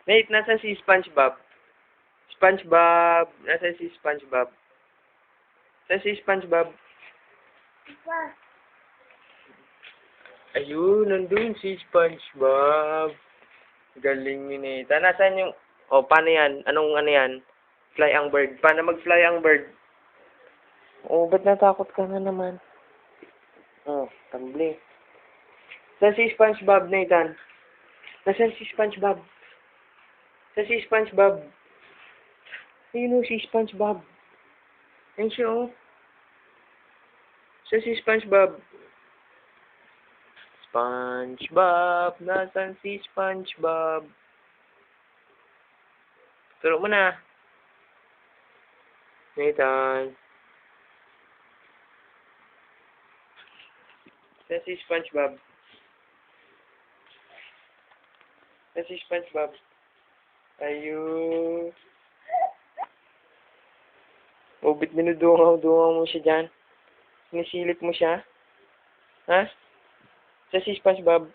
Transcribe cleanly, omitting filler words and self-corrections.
Nate, nasa si SpongeBob? SpongeBob, nasa si SpongeBob? Nasa si SpongeBob? Ayun, nandun si SpongeBob. Galing ni Nate. Nasaan yung... Oh, paano yan? Anong ano yan? Fly ang bird. Paano mag-fly ang bird? Oh, ba't natakot ka na naman? Oh, tambling. Saan si SpongeBob, Nathan? Nasaan si SpongeBob? Saan si SpongeBob? Ayun o, si SpongeBob. Ayun siya o. Saan si SpongeBob? SpongeBob, nasaan si SpongeBob? Turo mo na. Nathan. Saan si SpongeBob? Saan si SpongeBob? Ayun. O, ba't dinudungaw-dungaw mo siya dyan? Sinisilip mo siya? Ha? Saan si SpongeBob?